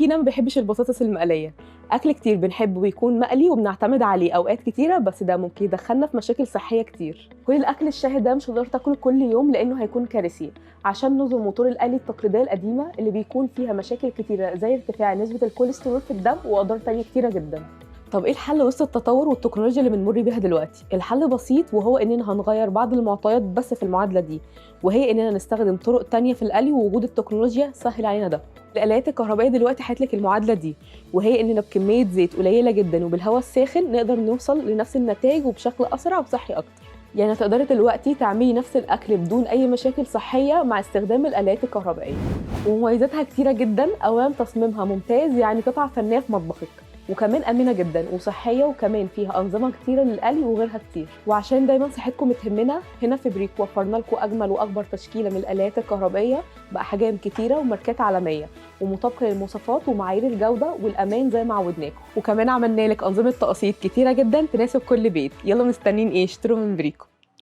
فينا ما بيحبش البطاطس المقليه؟ اكل كتير بنحبه بيكون مقلي وبنعتمد عليه اوقات كتيره، بس ده ممكن يدخلنا في مشاكل صحيه كتير. كل الاكل الشهي ده مش هتقدر تاكله كل يوم لانه هيكون كارثي، عشان نظم الموتور الآلي التقليديه القديمه اللي بيكون فيها مشاكل كتيره زي ارتفاع نسبه الكوليسترول في الدم واضرار تانية كتيره جدا. طب ايه الحل وسط التطور والتكنولوجيا اللي بنمر بيها دلوقتي؟ الحل بسيط، وهو اننا هنغير بعض المعطيات بس في المعادله دي، وهي اننا نستخدم طرق تانية في القلي، ووجود التكنولوجيا سهل علينا ده. الآلات الكهربائية دلوقتي حلت المعادلة دي، وهي إننا بكمية زيت قليلة جدا وبالهواء الساخن نقدر نوصل لنفس النتائج وبشكل أسرع وصحي أكتر. يعني تقدري دلوقتي تعملي نفس الأكل بدون أي مشاكل صحية مع استخدام الآلات الكهربائية. ومميزاتها كتيرة جدا. أولا تصميمها ممتاز، يعني قطعة فنية في مطبخك، وكمان آمنة جدا وصحية، وكمان فيها أنظمة كتيرة للقلي وغيرها كتير. وعشان دايما صحتكم متهمنا، هنا في بريك وفرنا لكم أجمل وأكبر تشكيلة من الآلات الكهربائية بأحجام كتيرة وماركات عالمية ومطابقة للمواصفات ومعايير الجودة والأمان زي ما عودناكم. وكمان عملنا لك أنظمة تقسيط كتيرة جدا تناسب كل بيت. يلا مستنين إيه؟ اشتروا من بريكو.